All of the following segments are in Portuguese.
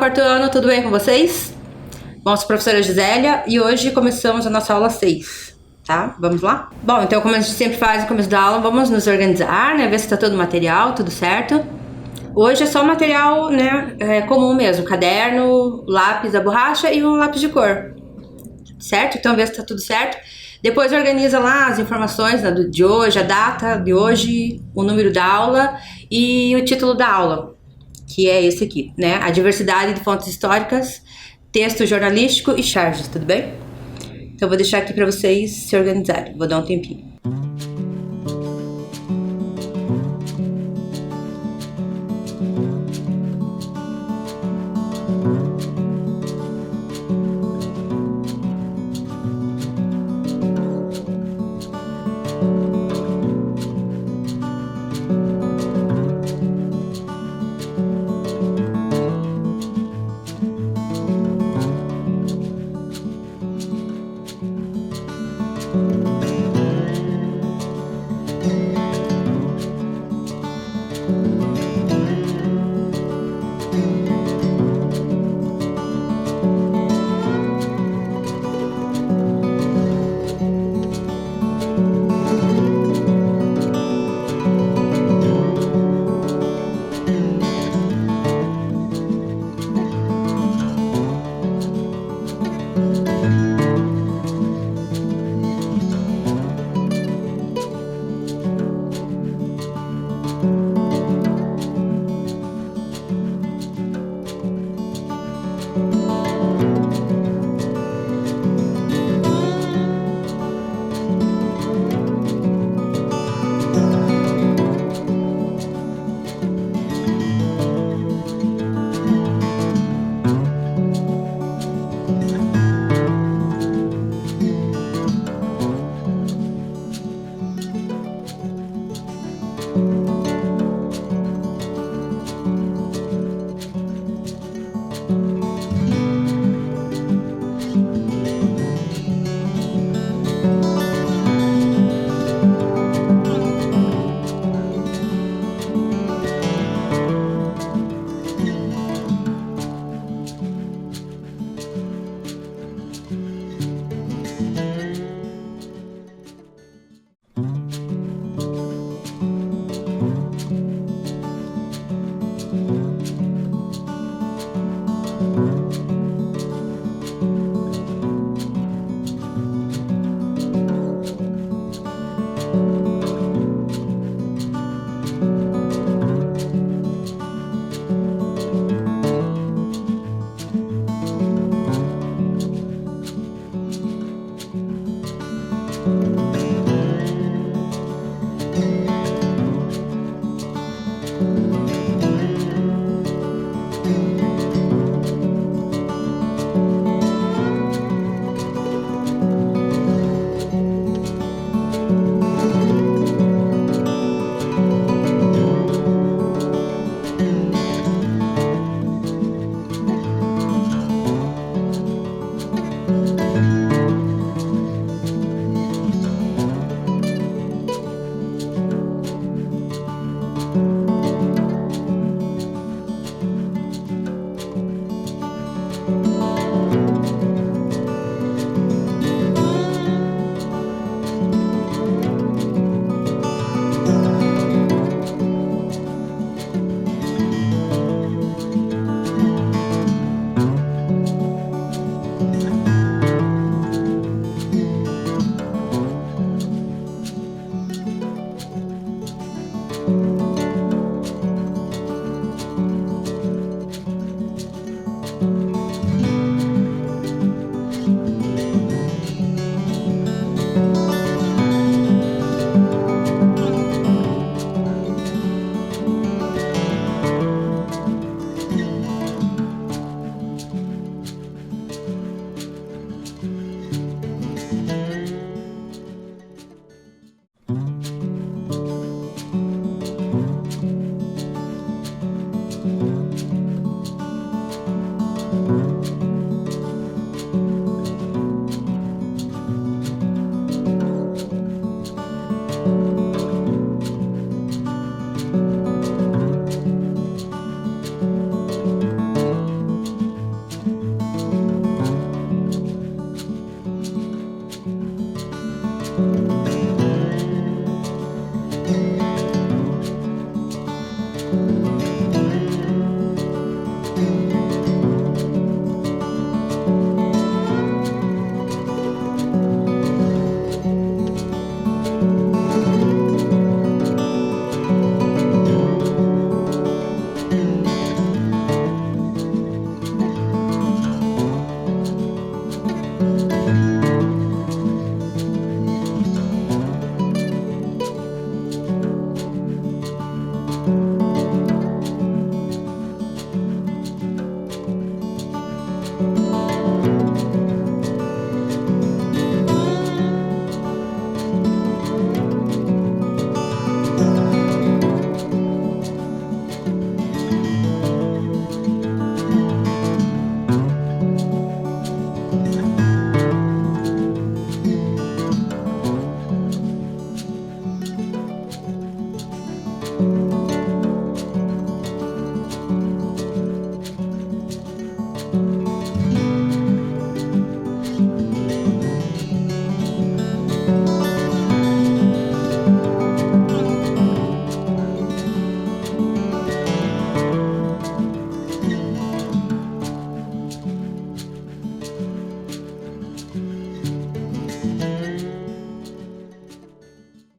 quarto ano, tudo bem com vocês? Bom, sou a professora Gisélia e hoje começamos a nossa aula 6, tá? Vamos lá? Bom, então como a gente sempre faz no começo da aula, vamos nos organizar, né? Ver se tá todo o material, tudo certo. Hoje é só material, né, comum mesmo, caderno, lápis, a borracha e um lápis de cor, certo? Então vê se tá tudo certo. Depois organiza lá as informações, né, de hoje, a data de hoje, o número da aula e o título da aula, que é esse aqui, né? A diversidade de fontes históricas, texto jornalístico e charges, tudo bem? Então eu vou deixar aqui para vocês se organizarem, vou dar um tempinho.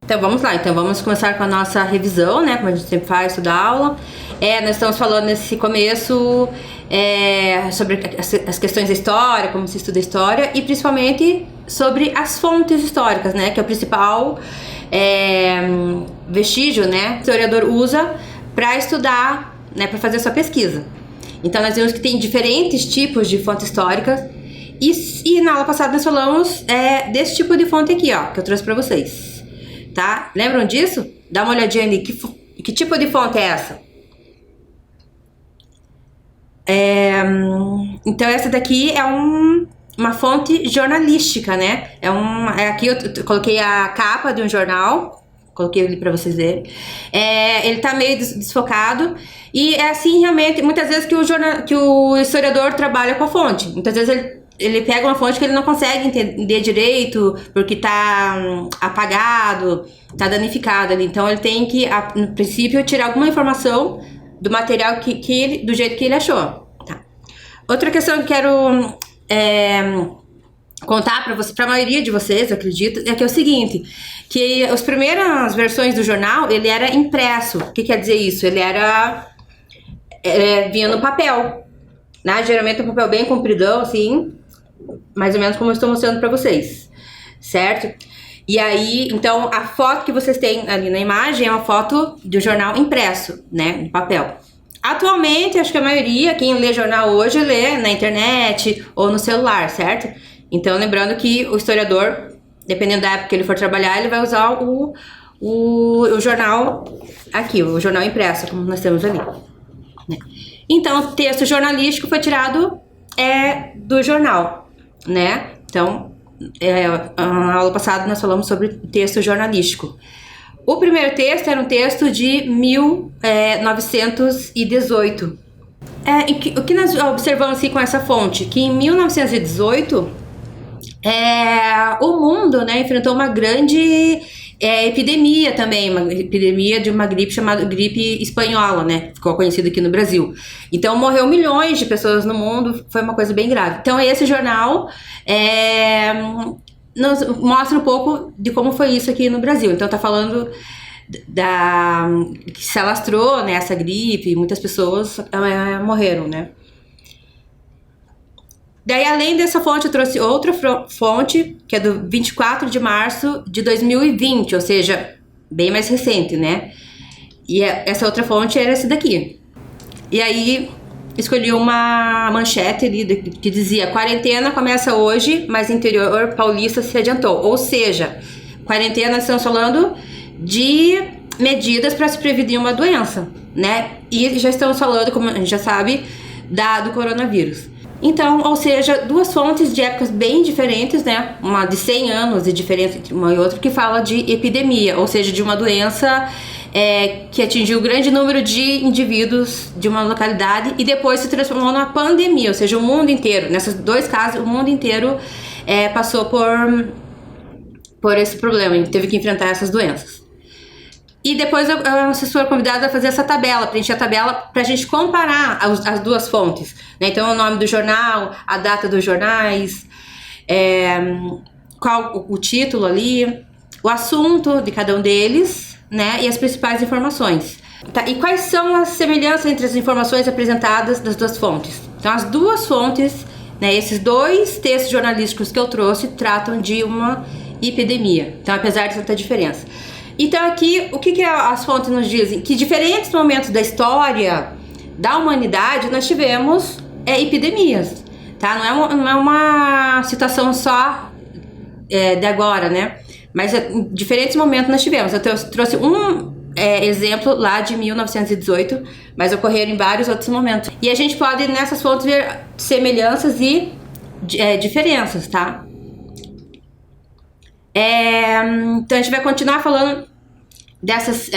Então vamos lá, então vamos começar com a nossa revisão, né? Como a gente sempre faz toda aula. Nós estamos falando nesse começo sobre as questões da história, como se estuda a história, e principalmente sobre as fontes históricas, né? Que é o principal vestígio, né? Que o historiador usa para estudar, né? Para fazer a sua pesquisa. Então nós vimos que tem diferentes tipos de fontes históricas. E na aula passada nós falamos desse tipo de fonte aqui, ó, que eu trouxe para vocês. Tá? Lembram disso? Dá uma olhadinha ali. Que tipo de fonte é essa? Então essa daqui é uma fonte jornalística, né? Aqui eu coloquei a capa de um jornal. Coloquei ali pra vocês verem. Ele tá meio desfocado. E é assim realmente, muitas vezes que o historiador trabalha com a fonte. Muitas vezes ele pega uma fonte que ele não consegue entender direito, porque tá apagado, tá danificado ali. Então ele tem que, no princípio, tirar alguma informação do material do jeito que ele achou. Tá. Outra questão que eu quero contar para a maioria de vocês, acredito, é que é o seguinte, que as primeiras versões do jornal, ele era impresso. O que quer dizer isso? Ele vinha no papel, né? Geralmente um papel bem compridão, assim, mais ou menos como eu estou mostrando para vocês, certo? E aí, então, a foto que vocês têm ali na imagem é uma foto do jornal impresso, né, no papel. Atualmente, acho que a maioria, quem lê jornal hoje, lê na internet ou no celular, certo? Então, lembrando que o historiador, dependendo da época que ele for trabalhar, ele vai usar o jornal aqui, o jornal impresso, como nós temos ali, né? Então, o texto jornalístico foi tirado do jornal, né? Então, na aula passada nós falamos sobre texto jornalístico. O primeiro texto era um texto de 1918. O que nós observamos aqui com essa fonte? Que em 1918, o mundo, né, enfrentou uma grande epidemia também, uma epidemia de uma gripe chamada gripe espanhola, né? Ficou conhecida aqui no Brasil. Então morreu milhões de pessoas no mundo, foi uma coisa bem grave. Então esse jornal nos mostra um pouco de como foi isso aqui no Brasil. Então tá falando que se alastrou, né, essa gripe, muitas pessoas morreram, né? Daí, além dessa fonte, eu trouxe outra fonte, que é do 24 de março de 2020, ou seja, bem mais recente, né? E essa outra fonte era essa daqui. E aí, escolhi uma manchete ali que dizia: quarentena começa hoje, mas interior paulista se adiantou. Ou seja, quarentena, estamos falando de medidas para se prevenir uma doença, né? E já estamos falando, como a gente já sabe, do coronavírus. Então, ou seja, duas fontes de épocas bem diferentes, né? Uma de 100 anos de diferença entre uma e outra, que fala de epidemia, ou seja, de uma doença que atingiu um grande número de indivíduos de uma localidade e depois se transformou numa pandemia, ou seja, o mundo inteiro. Nesses dois casos, o mundo inteiro passou por esse problema, e teve que enfrentar essas doenças. E depois vocês foram convidados a fazer essa tabela, preencher a tabela pra gente comparar as duas fontes, né? Então o nome do jornal, a data dos jornais, qual o título ali, o assunto de cada um deles, né? E as principais informações. Tá? E quais são as semelhanças entre as informações apresentadas das duas fontes? Então as duas fontes, né, esses dois textos jornalísticos que eu trouxe tratam de uma epidemia. Então, apesar de tanta diferença. Então aqui, o que as fontes nos dizem? Que em diferentes momentos da história da humanidade nós tivemos epidemias, tá? Não é uma situação só de agora, né? Mas em diferentes momentos nós tivemos. Eu trouxe um exemplo lá de 1918, mas ocorreram em vários outros momentos. E a gente pode nessas fontes ver semelhanças e diferenças, tá? Então a gente vai continuar falando dessas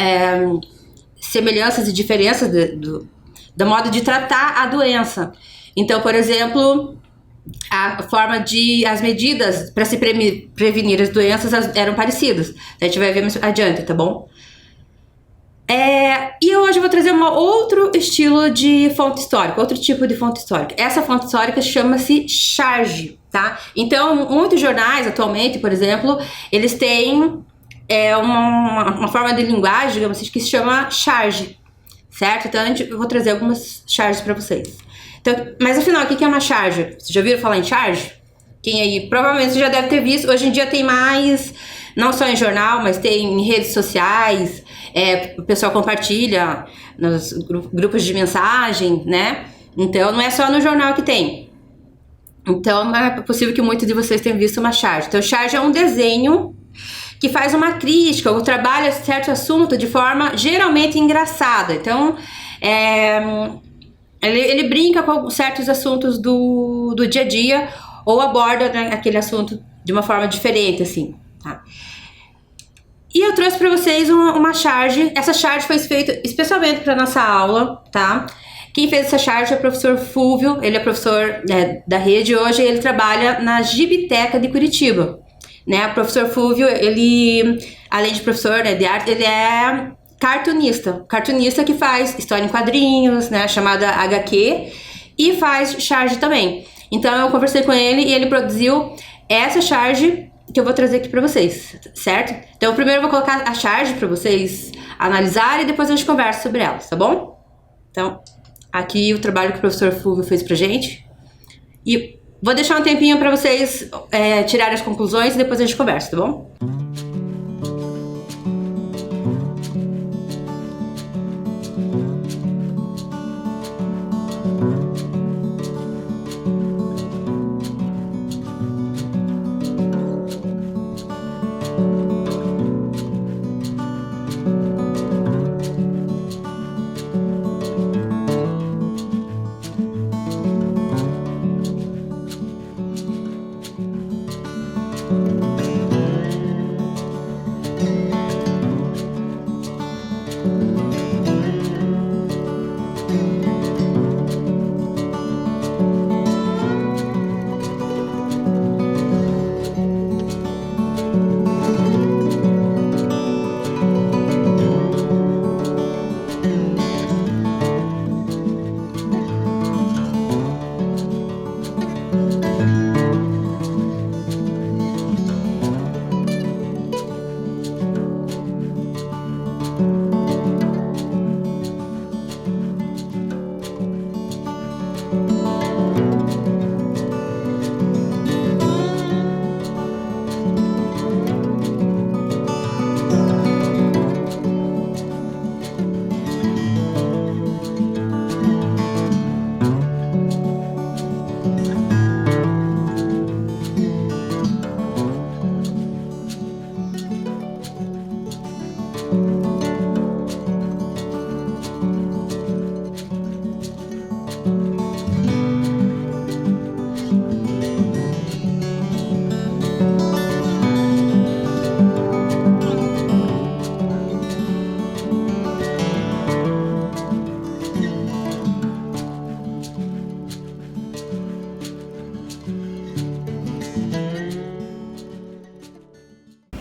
semelhanças e diferenças do modo de tratar a doença. Então, por exemplo, as medidas para se prevenir as doenças eram parecidas. A gente vai ver mais adiante, tá bom? E hoje eu vou trazer outro estilo de fonte histórica, outro tipo de fonte histórica. Essa fonte histórica chama-se charge, tá? Então, muitos jornais atualmente, por exemplo, eles têm é uma forma de linguagem, digamos assim, que se chama charge, certo? Então eu vou trazer algumas charges para vocês. Então, mas afinal, o que é uma charge? Vocês já ouviram falar em charge? Quem aí? Provavelmente você já deve ter visto. Hoje em dia tem mais, não só em jornal, mas tem em redes sociais. O pessoal compartilha nos grupos de mensagem, né? Então não é só no jornal que tem. Então é possível que muitos de vocês tenham visto uma charge. Então charge é um desenho que faz uma crítica ou trabalha certo assunto de forma geralmente engraçada. Então ele brinca com certos assuntos do dia a dia ou aborda, né, aquele assunto de uma forma diferente, assim, tá? E eu trouxe para vocês uma charge. Essa charge foi feita especialmente para nossa aula, tá? Quem fez essa charge é o professor Fúvio. Ele é professor, né, da rede. Hoje ele trabalha na Gibiteca de Curitiba, né? O professor Fúvio, ele, além de professor, né, de arte, ele é cartunista que faz história em quadrinhos, né, chamada HQ, e faz charge também. Então eu conversei com ele e ele produziu essa charge que eu vou trazer aqui pra vocês, certo? Então primeiro eu vou colocar a charge pra vocês analisarem e depois a gente conversa sobre ela, tá bom? Então, aqui o trabalho que o professor Fúvio fez pra gente. E vou deixar um tempinho pra vocês tirarem as conclusões e depois a gente conversa, tá bom?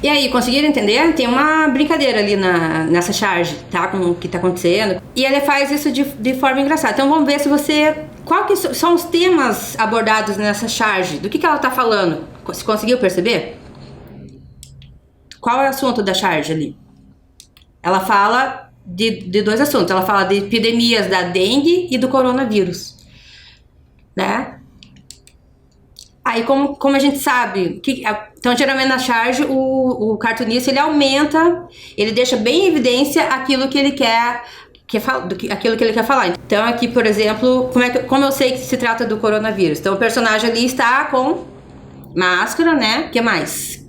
E aí, conseguiram entender? Tem uma brincadeira ali nessa charge, tá? Com o que tá acontecendo. E ele faz isso de forma engraçada. Então vamos ver se você... Qual que são os temas abordados nessa charge? Do que ela tá falando? Você conseguiu perceber? Qual é o assunto da charge ali? Ela fala de dois assuntos. Ela fala de epidemias da dengue e do coronavírus, né? Aí, como a gente sabe, então geralmente na charge o cartunista ele aumenta, ele deixa bem em evidência aquilo que ele quer aquilo que ele quer falar. Então aqui, por exemplo, como eu sei que se trata do coronavírus? Então o personagem ali está com máscara, né? O que mais?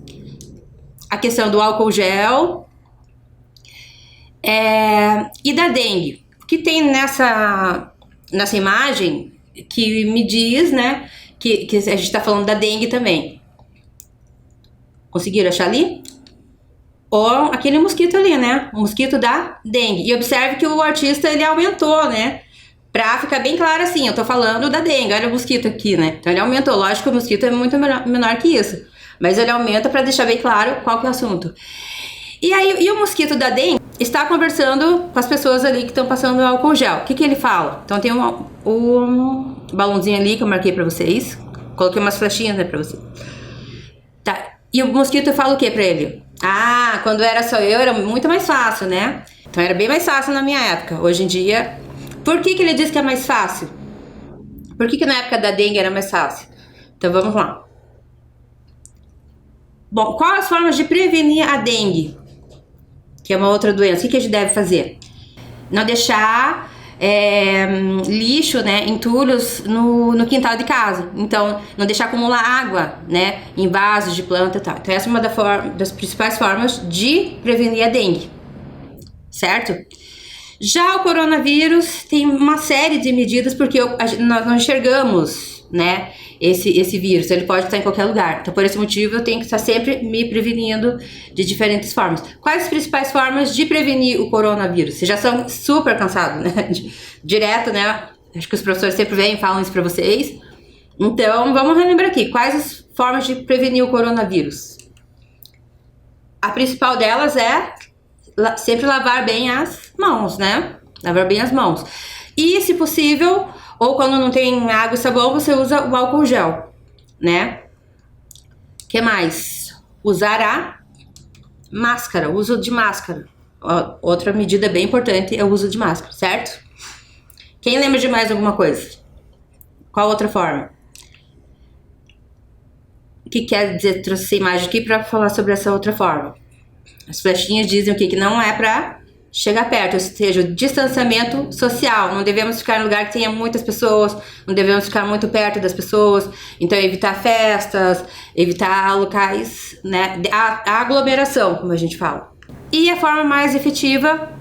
A questão do álcool gel e da dengue. O que tem nessa imagem que me diz, né? Que a gente está falando da dengue também. Conseguiram achar ali? Ou aquele mosquito ali, né? O mosquito da dengue. E observe que o artista, ele aumentou, né? Pra ficar bem claro assim, eu tô falando da dengue. Olha o mosquito aqui, né? Então ele aumentou. Lógico que o mosquito é muito menor que isso. Mas ele aumenta pra deixar bem claro qual que é o assunto. E aí, o mosquito da dengue está conversando com as pessoas ali que estão passando álcool gel. O que ele fala? Então tem um balãozinho ali que eu marquei pra vocês. Coloquei umas flechinhas, né, pra vocês. Tá. E o mosquito fala o que pra ele? Ah, quando era só eu era muito mais fácil, né? Então era bem mais fácil na minha época. Hoje em dia, por que que ele diz que é mais fácil? Por que que na época da dengue era mais fácil? Então vamos lá. Bom, quais as formas de prevenir a dengue? Que é uma outra doença. O que que a gente deve fazer? Não deixar lixo, né, entulhos no quintal de casa. Então, não deixar acumular água, né, em vasos de planta e tal. Então, essa é uma das principais formas de prevenir a dengue, certo? Já o coronavírus tem uma série de medidas porque nós não enxergamos, né, esse vírus, ele pode estar em qualquer lugar. Então, por esse motivo, eu tenho que estar sempre me prevenindo de diferentes formas. Quais as principais formas de prevenir o coronavírus? Vocês já são super cansados, né? Direto, né? Acho que os professores sempre vêm e falam isso pra vocês. Então, vamos relembrar aqui. Quais as formas de prevenir o coronavírus? A principal delas é sempre lavar bem as mãos, né? Lavar bem as mãos. E, se possível, ou quando não tem água e sabão, você usa o álcool gel, né? O que mais? Usar a máscara, o uso de máscara. Outra medida bem importante é o uso de máscara, certo? Quem lembra de mais alguma coisa? Qual outra forma? O que quer dizer? Trouxe essa imagem aqui para falar sobre essa outra forma. As flechinhas dizem o que não é para chegar perto, ou seja, o distanciamento social. Não devemos ficar em lugar que tenha muitas pessoas, não devemos ficar muito perto das pessoas. Então, evitar festas, evitar locais, né, a aglomeração, como a gente fala. E a forma mais efetiva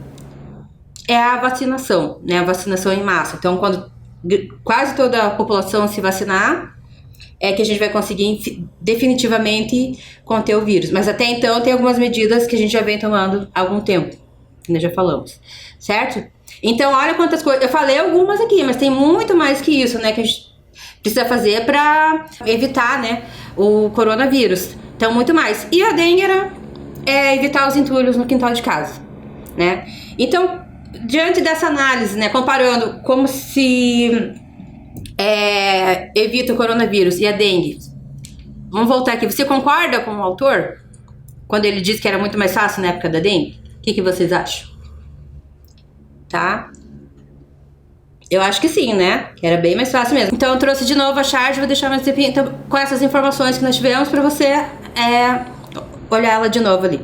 é a vacinação, né, a vacinação em massa. Então, quando quase toda a população se vacinar, é que a gente vai conseguir definitivamente conter o vírus. Mas até então, tem algumas medidas que a gente já vem tomando há algum tempo, que nós já falamos, certo? Então, olha quantas coisas. Eu falei algumas aqui, mas tem muito mais que isso, né, que a gente precisa fazer para evitar, né, o coronavírus. Então, muito mais. E a dengue é evitar os entulhos no quintal de casa, né? Então, diante dessa análise, né, comparando como se evita o coronavírus e a dengue, vamos voltar aqui. Você concorda com o autor quando ele diz que era muito mais fácil na época da dengue? O que vocês acham? Tá? Eu acho que sim, né? Que era bem mais fácil mesmo. Então eu trouxe de novo a charge, vou deixar mais tempinho então, com essas informações que nós tivemos para você olhar ela de novo ali.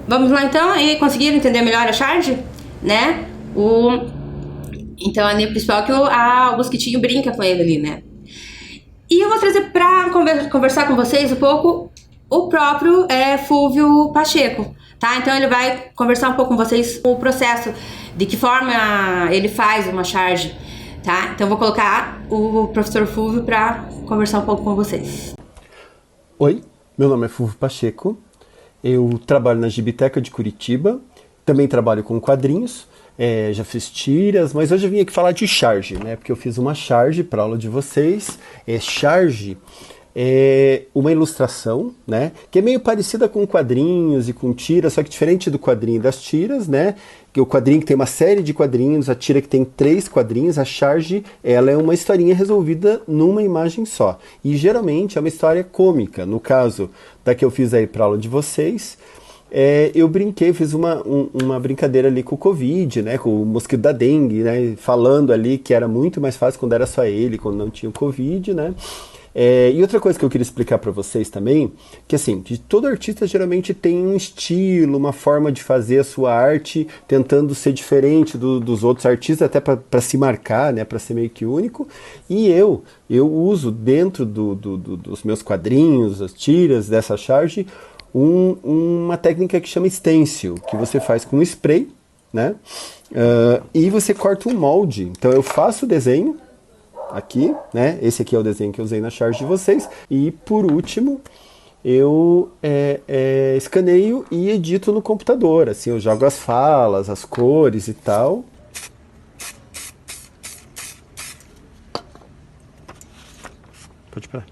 Vamos lá então, e conseguiram entender melhor a charge, né? Então a linha principal que o mosquitinho brinca com ele ali, né? E eu vou trazer pra conversar com vocês um pouco o próprio Fúvio Pacheco, tá? Então ele vai conversar um pouco com vocês o processo, de que forma ele faz uma charge, tá? Então eu vou colocar o professor Fúvio pra conversar um pouco com vocês. Oi, meu nome é Fúvio Pacheco. Eu trabalho na Gibiteca de Curitiba, também trabalho com quadrinhos, já fiz tiras, mas hoje eu vim aqui falar de charge, né? Porque eu fiz uma charge para aula de vocês. Charge é uma ilustração, né? Que é meio parecida com quadrinhos e com tiras, só que diferente do quadrinho e das tiras, né? Que o quadrinho que tem uma série de quadrinhos, a tira que tem 3 quadrinhos, a charge, ela é uma historinha resolvida numa imagem só. E geralmente é uma história cômica. No caso da que eu fiz aí para aula de vocês, eu brinquei, fiz uma brincadeira ali com o Covid, né, com o mosquito da dengue, né, falando ali que era muito mais fácil quando era só ele, quando não tinha o Covid, né. E outra coisa que eu queria explicar para vocês também, que assim, todo artista geralmente tem um estilo, uma forma de fazer a sua arte, tentando ser diferente dos outros artistas, até para se marcar, né, para ser meio que único. E eu uso dentro dos meus quadrinhos, as tiras dessa charge, uma técnica que chama stencil, que você faz com spray, né, e você corta um molde. Então eu faço o desenho, aqui, né? Esse aqui é o desenho que eu usei na charge de vocês. E por último, eu escaneio e edito no computador. Assim, eu jogo as falas, as cores e tal. Pode parar.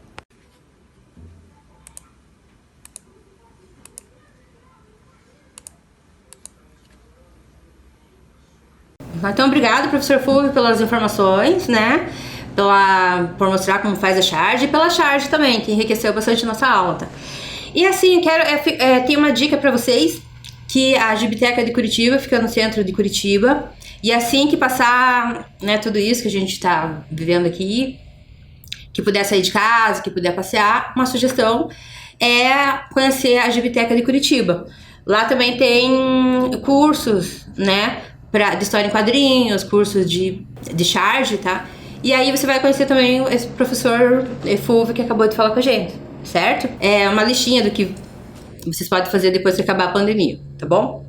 Então, obrigado, professor Fulvio, pelas informações, né? Por mostrar como faz a charge e pela charge também, que enriqueceu bastante nossa aula, tá? E assim, tem uma dica para vocês, que a Gibiteca de Curitiba fica no centro de Curitiba, e assim que passar, né, tudo isso que a gente tá vivendo aqui, que puder sair de casa, que puder passear, uma sugestão é conhecer a Gibiteca de Curitiba. Lá também tem cursos, né, de história em quadrinhos, cursos de charge, tá? E aí você vai conhecer também esse professor Fulvio que acabou de falar com a gente, certo? É uma listinha do que vocês podem fazer depois que acabar a pandemia, tá bom?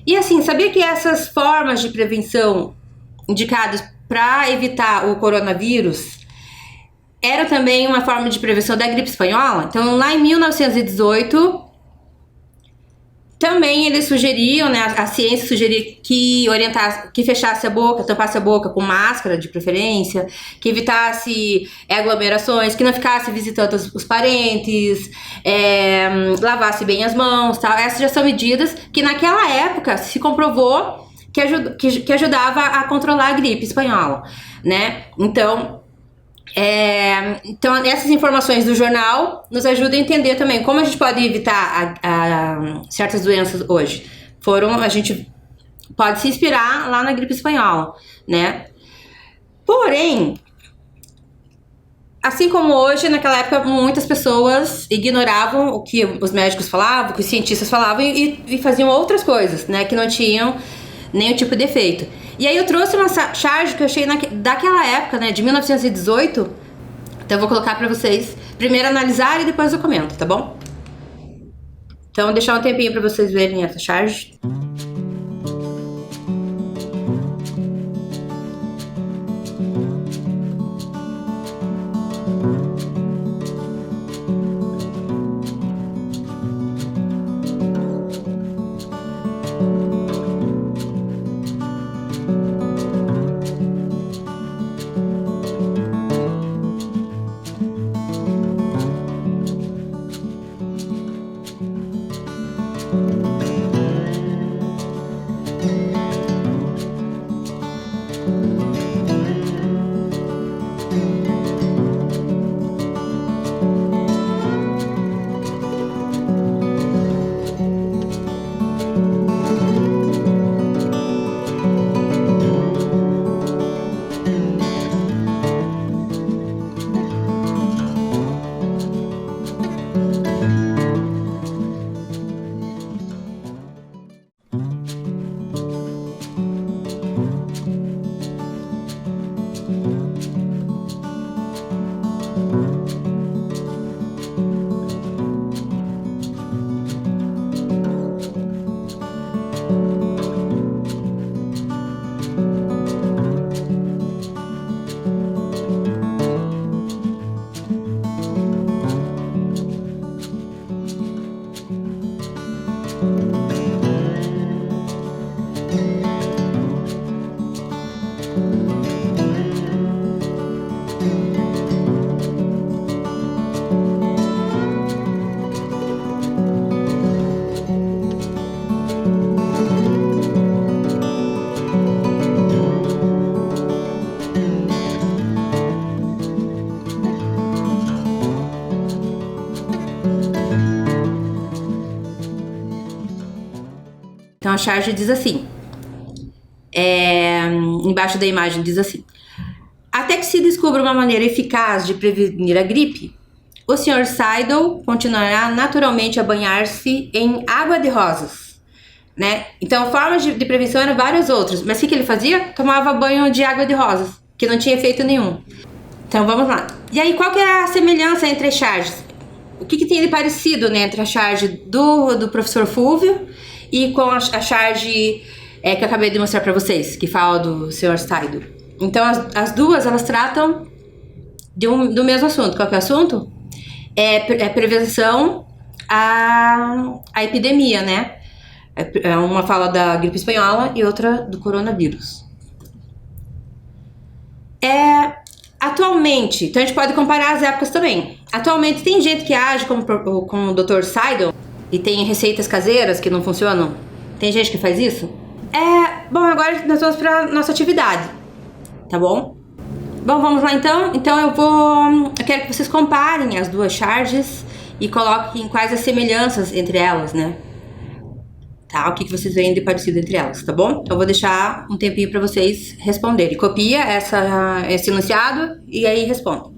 E assim, sabia que essas formas de prevenção indicadas para evitar o coronavírus eram também uma forma de prevenção da gripe espanhola? Então, lá em 1918, também eles sugeriam, né, a ciência sugeria que fechasse a boca, tampasse a boca com máscara de preferência, que evitasse aglomerações, que não ficasse visitando os parentes, lavasse bem as mãos, tal. Essas já são medidas que naquela época se comprovou que ajudava a controlar a gripe espanhola, né? Então, essas informações do jornal nos ajudam a entender também como a gente pode evitar certas doenças hoje. A gente pode se inspirar lá na gripe espanhola, né? Porém, assim como hoje, naquela época, muitas pessoas ignoravam o que os médicos falavam, o que os cientistas falavam e faziam outras coisas, né? Que não tinham nenhum tipo de efeito. E aí eu trouxe uma charge que eu achei daquela época, né, de 1918. Então eu vou colocar pra vocês primeiro analisar e depois eu comento, tá bom? Então vou deixar um tempinho pra vocês verem essa charge. Então a charge diz assim, embaixo da imagem diz assim: até que se descubra uma maneira eficaz de prevenir a gripe, o Sr. Seidel continuará naturalmente a banhar-se em água de rosas, né? Então formas de prevenção eram várias outras, mas o que ele fazia? Tomava banho de água de rosas, que não tinha efeito nenhum. Então vamos lá. E aí qual que é a semelhança entre as charges? O que tem de parecido, né, entre a charge do professor Fulvio e com a charge que eu acabei de mostrar para vocês, que fala do Sr. Seidel? Então as duas, elas tratam do mesmo assunto. Qual que é o assunto? É prevenção à epidemia, né? Uma fala da gripe espanhola e outra do coronavírus. Atualmente, então a gente pode comparar as épocas também. Atualmente tem gente que age como o Dr. Seidel e tem receitas caseiras que não funcionam. Tem gente que faz isso? Bom, agora nós vamos para nossa atividade, tá bom? Bom, vamos lá então. Então eu quero que vocês comparem as duas charges e coloquem quais as semelhanças entre elas, né? Tá? O que vocês veem de parecido entre elas, tá bom? Então eu vou deixar um tempinho para vocês responderem. Copia esse enunciado e aí responde.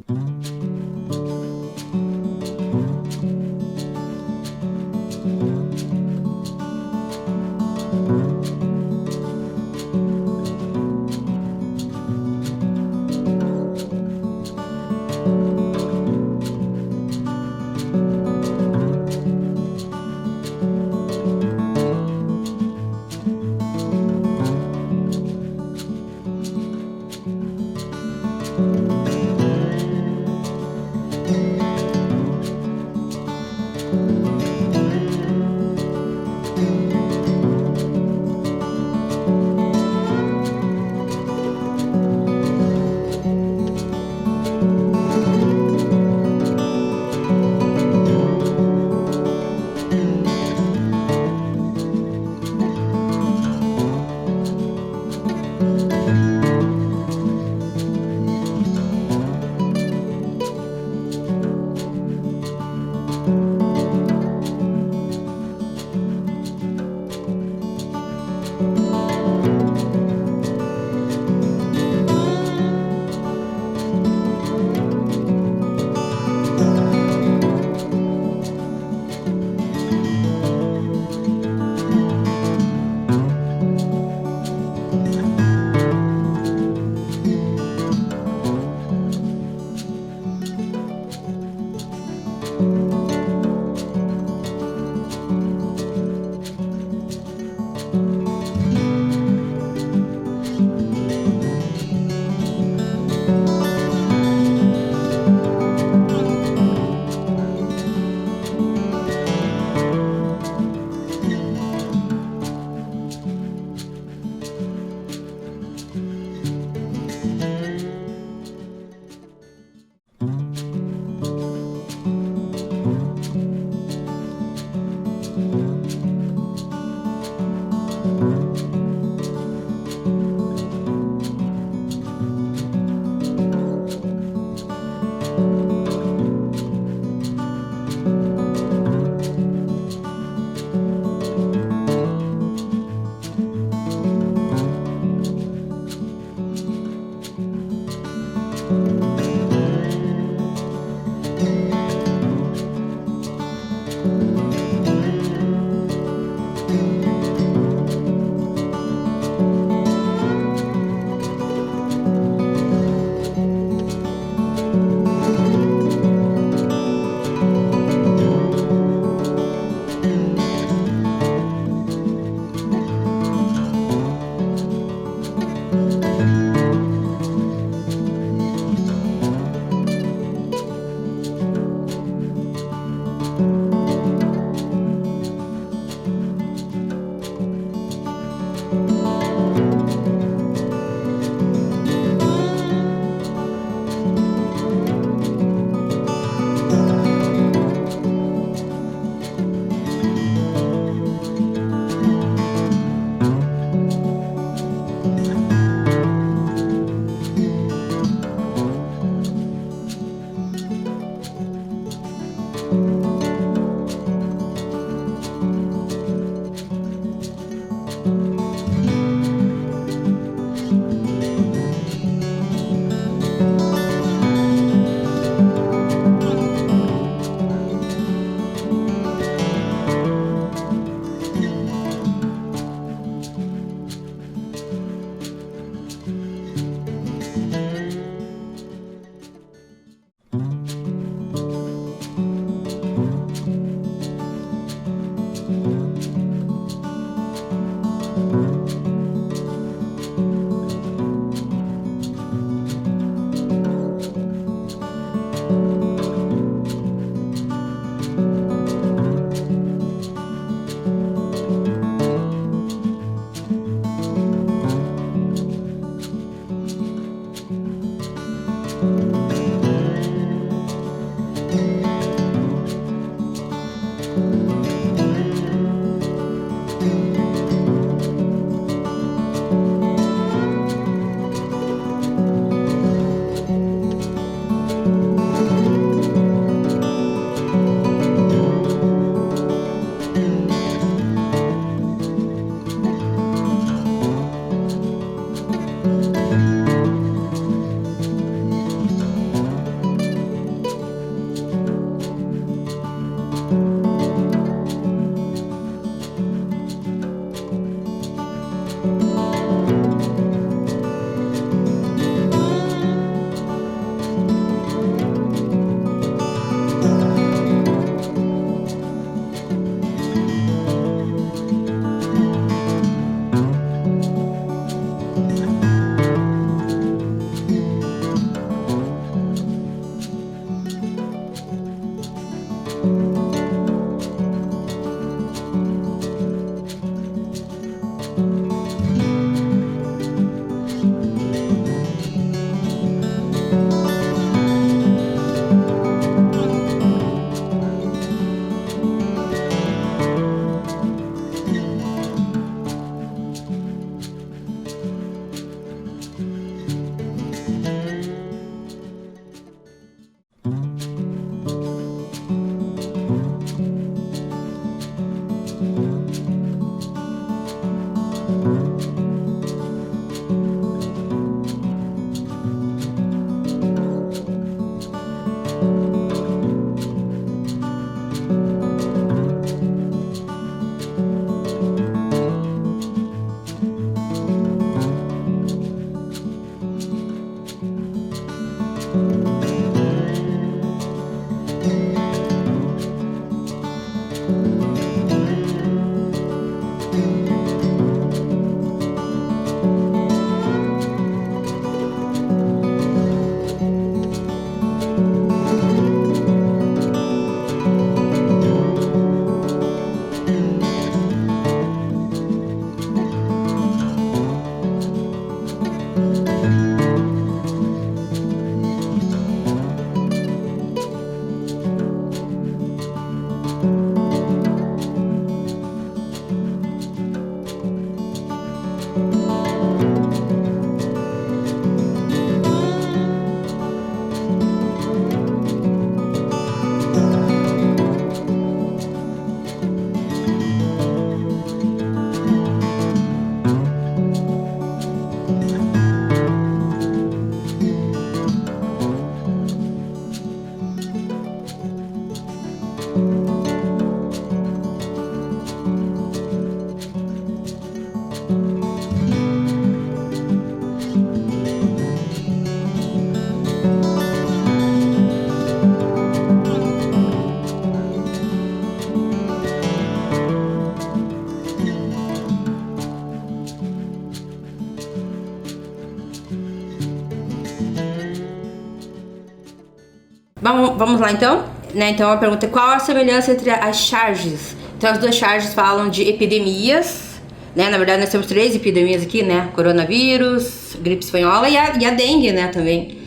Vamos lá então? Né? Então a pergunta é: qual a semelhança entre as charges? Então as duas charges falam de epidemias, né? Na verdade nós temos 3 epidemias aqui, né? Coronavírus, gripe espanhola e a dengue, né, também.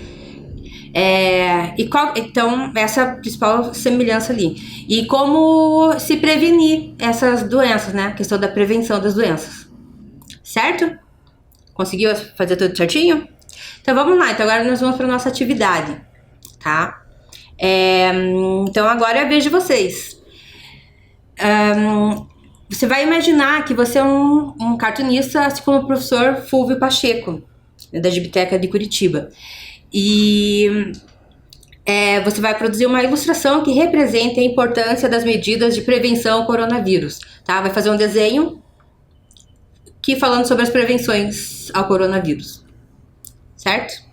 Então essa é a principal semelhança ali. E como se prevenir essas doenças, né? A questão da prevenção das doenças. Certo? Conseguiu fazer tudo certinho? Então vamos lá, então agora nós vamos para nossa atividade, tá? Então agora é a vez de vocês. Você vai imaginar que você é um cartunista, assim como o professor Fulvio Pacheco, da Gibiteca de Curitiba. E você vai produzir uma ilustração que represente a importância das medidas de prevenção ao coronavírus, tá? Vai fazer um desenho falando sobre as prevenções ao coronavírus, certo?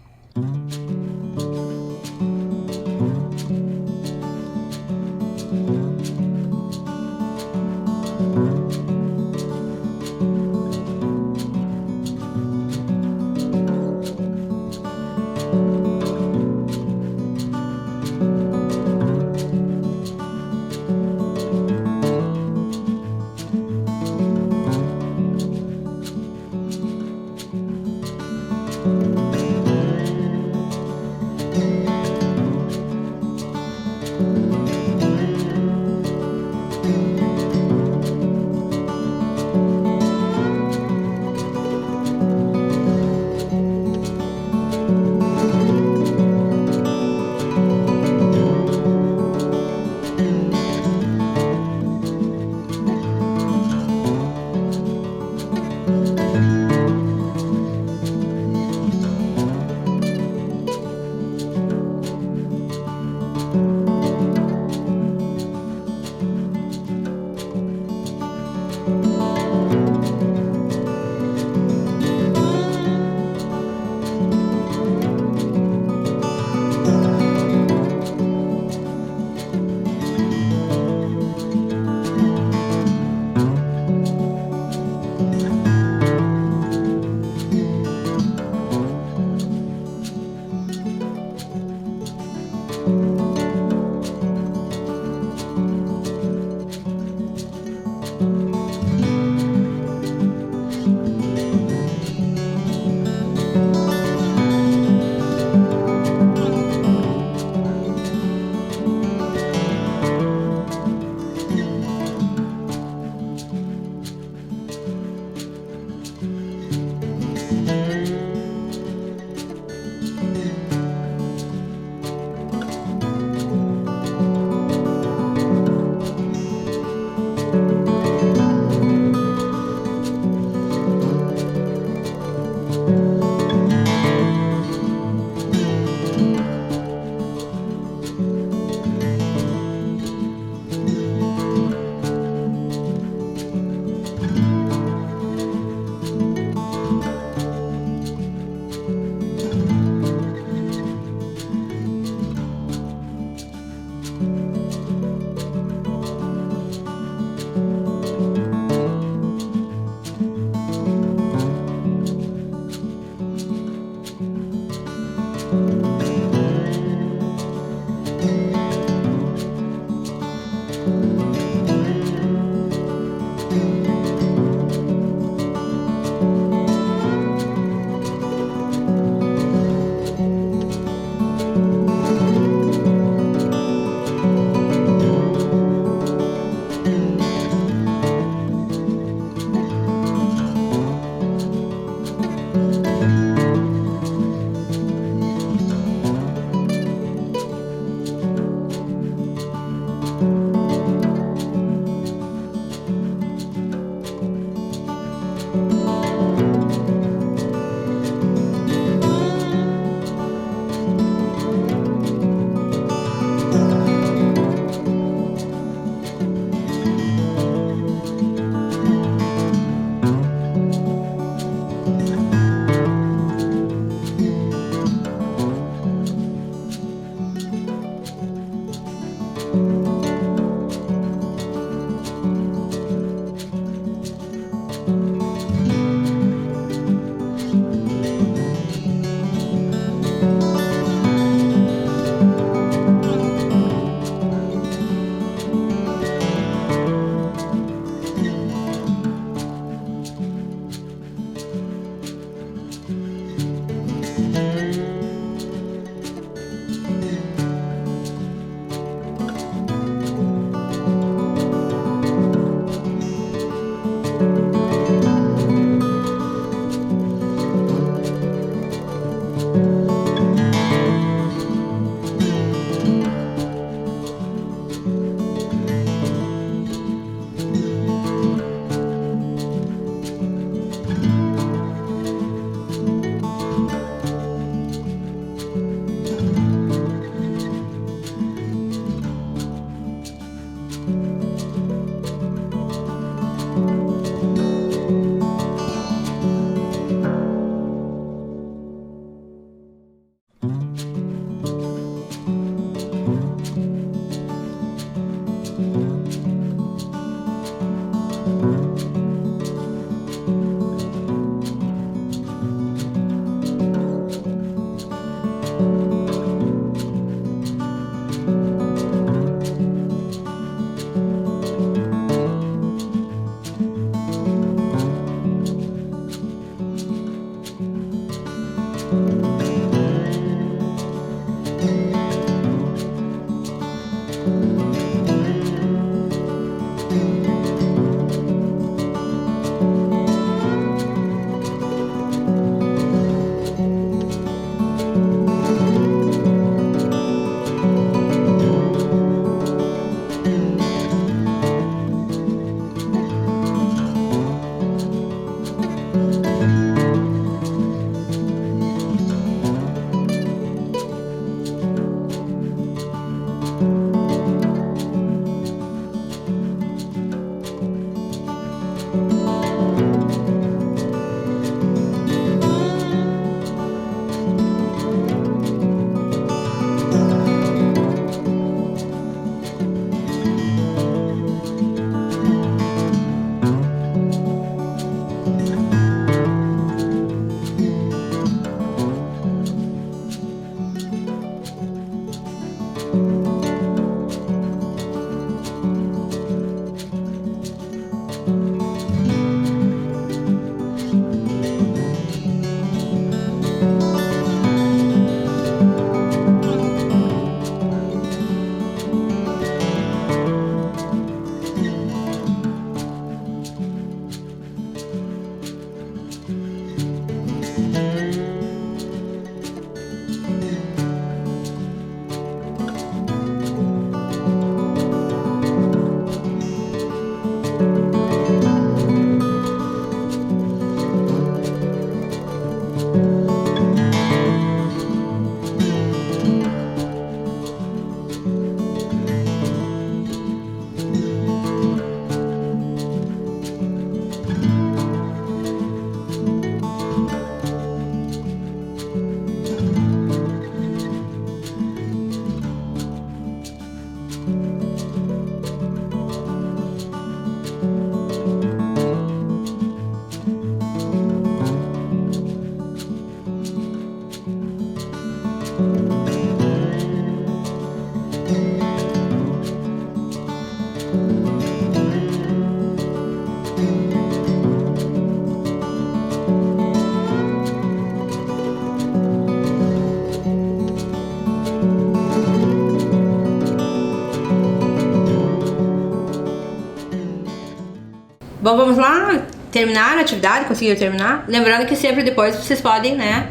Bom, vamos lá terminar a atividade, conseguiram terminar? Lembrando que sempre depois vocês podem, né,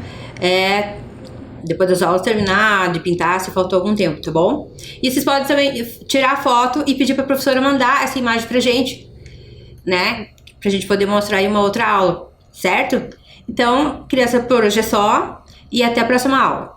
Depois das aulas terminar, de pintar, se faltou algum tempo, tá bom? E vocês podem também tirar a foto e pedir pra professora mandar essa imagem pra gente, né? Pra gente poder mostrar em uma outra aula, certo? Então, criança, por hoje é só e até a próxima aula.